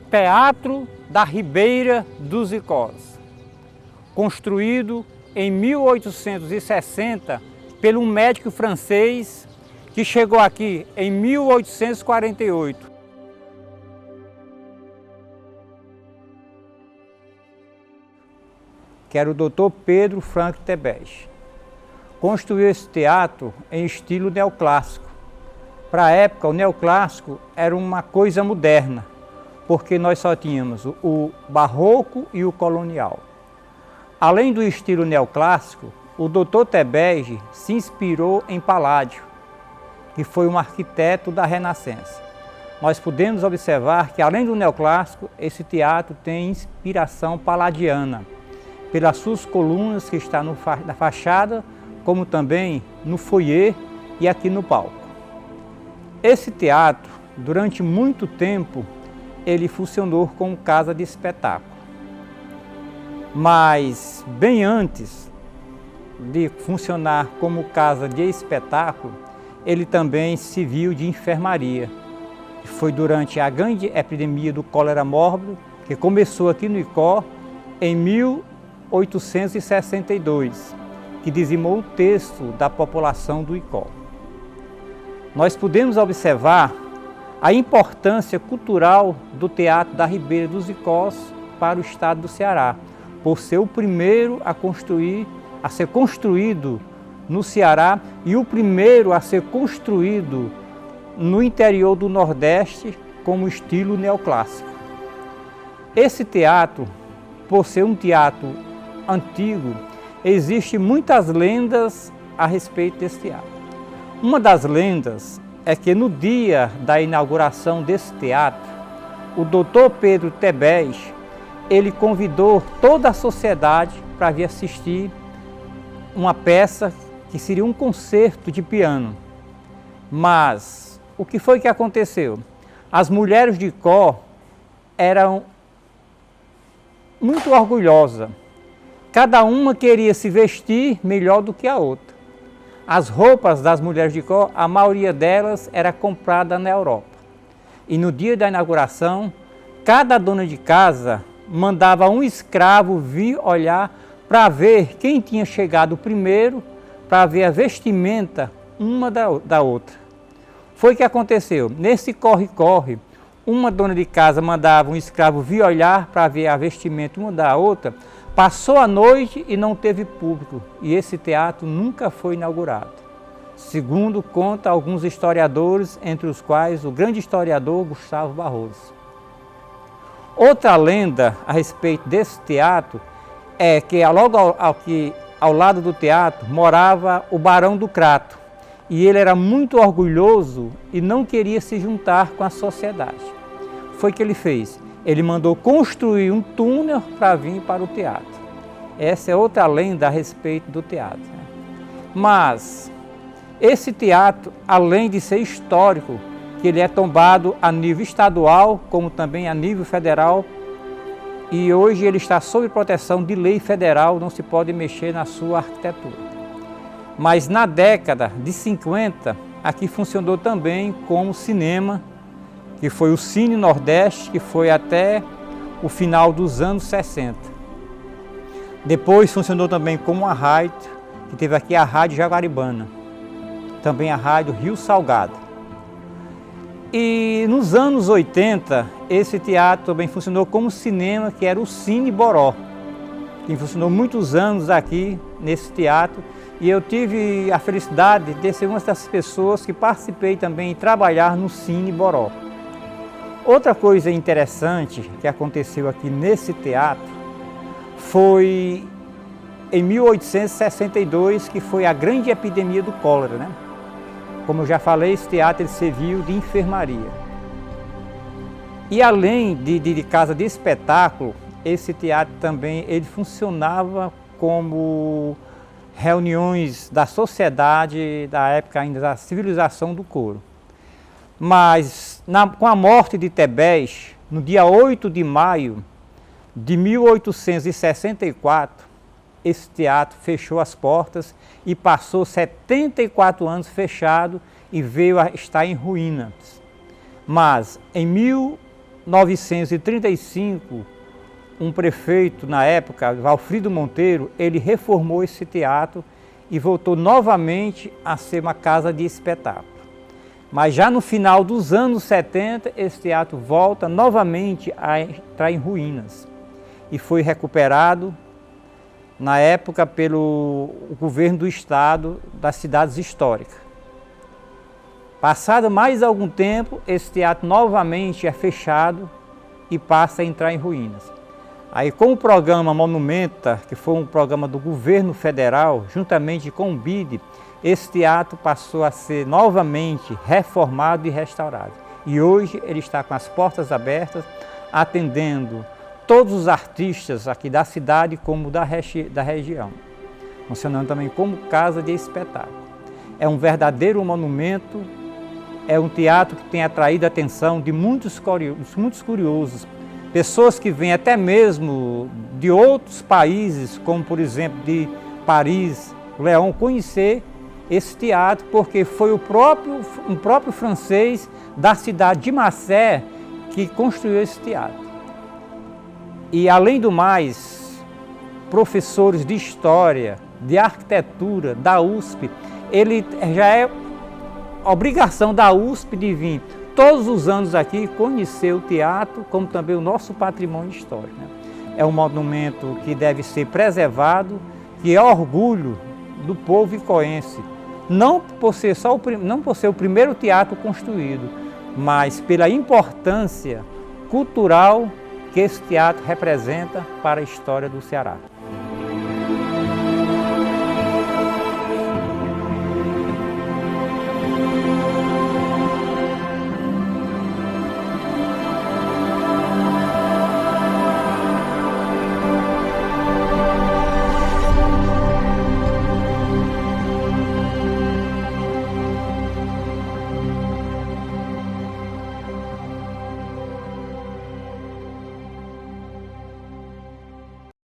Teatro da Ribeira dos Icós, construído em 1860 por um médico francês que chegou aqui em 1848. Que era o Dr. Pedro Franco Tebege. Construiu esse teatro em estilo neoclássico. Para a época, o neoclássico era uma coisa moderna, porque nós só tínhamos o barroco e o colonial. Além do estilo neoclássico, o Dr. Tebege se inspirou em Palladio, que foi um arquiteto da Renascença. Nós podemos observar que, além do neoclássico, esse teatro tem inspiração palladiana, pelas suas colunas que estão na fachada, como também no foyer e aqui no palco. Esse teatro, durante muito tempo, ele funcionou como casa de espetáculo. Mas, bem antes de funcionar como casa de espetáculo, ele também serviu de enfermaria. Foi durante a grande epidemia do cólera mórbido, que começou aqui no Icó em 1862, que dizimou um terço da população do Icó. Nós podemos observar a importância cultural do Teatro da Ribeira dos Icós para o estado do Ceará, por ser o primeiro a ser construído no Ceará e o primeiro a ser construído no interior do Nordeste como estilo neoclássico. Esse teatro, por ser um teatro antigo, existem muitas lendas a respeito desse teatro. Uma das lendas é que no dia da inauguração desse teatro, o Dr. Pedro Tebege, ele convidou toda a sociedade para vir assistir uma peça que seria um concerto de piano. Mas o que foi que aconteceu? As mulheres de Icó eram muito orgulhosas. Cada uma queria se vestir melhor do que a outra. As roupas das mulheres de Icó, a maioria delas era comprada na Europa. E no dia da inauguração, cada dona de casa mandava um escravo vir olhar para ver quem tinha chegado primeiro, para ver a vestimenta uma da outra. Foi o que aconteceu. Nesse corre-corre, uma dona de casa mandava um escravo vir olhar para ver a vestimenta uma da outra. Passou a noite e não teve público, e esse teatro nunca foi inaugurado. Segundo conta alguns historiadores, entre os quais o grande historiador Gustavo Barroso. Outra lenda a respeito desse teatro é que logo ao lado do teatro morava o Barão do Crato, e ele era muito orgulhoso e não queria se juntar com a sociedade. Foi o que ele fez. Ele mandou construir um túnel para vir para o teatro. Essa é outra lenda a respeito do teatro. Mas esse teatro, além de ser histórico, que ele é tombado a nível estadual, como também a nível federal, e hoje ele está sob proteção de lei federal, não se pode mexer na sua arquitetura. Mas na década de 50, aqui funcionou também como cinema, que foi o Cine Nordeste, que foi até o final dos anos 60. Depois funcionou também como uma rádio, que teve aqui a Rádio Jaguaribana, também a Rádio Rio Salgado. E nos anos 80, esse teatro também funcionou como cinema, que era o Cine Boró, que funcionou muitos anos aqui nesse teatro, e eu tive a felicidade de ser uma das pessoas que participei também em trabalhar no Cine Boró. Outra coisa interessante que aconteceu aqui nesse teatro foi em 1862, que foi a grande epidemia do cólera, né? Como eu já falei, esse teatro ele serviu de enfermaria. E além de casa de espetáculo, esse teatro também ele funcionava como reuniões da sociedade da época ainda da civilização do couro. Mas com a morte de Tebege, no dia 8 de maio de 1864, esse teatro fechou as portas e passou 74 anos fechado e veio a estar em ruínas. Mas em 1935, um prefeito na época, Valfrido Monteiro, ele reformou esse teatro e voltou novamente a ser uma casa de espetáculo. Mas já no final dos anos 70, esse teatro volta novamente a entrar em ruínas e foi recuperado na época pelo governo do estado das cidades históricas. Passado mais algum tempo, esse teatro novamente é fechado e passa a entrar em ruínas. Aí, com o programa Monumenta, que foi um programa do governo federal, juntamente com o BID, esse teatro passou a ser novamente reformado e restaurado. E hoje ele está com as portas abertas, atendendo todos os artistas aqui da cidade como da região, funcionando também como casa de espetáculo. É um verdadeiro monumento, é um teatro que tem atraído a atenção de muitos curiosos, pessoas que vêm até mesmo de outros países, como por exemplo de Paris, Leão, conhecer esse teatro, porque foi um próprio francês da cidade de Marseille que construiu esse teatro. E além do mais, professores de história, de arquitetura, da USP, ele já é obrigação da USP de vir todos os anos aqui conhecer o teatro, como também o nosso patrimônio histórico, né? É um monumento que deve ser preservado, que é orgulho do povo icoense, não por ser o primeiro teatro construído, mas pela importância cultural que esse teatro representa para a história do Ceará.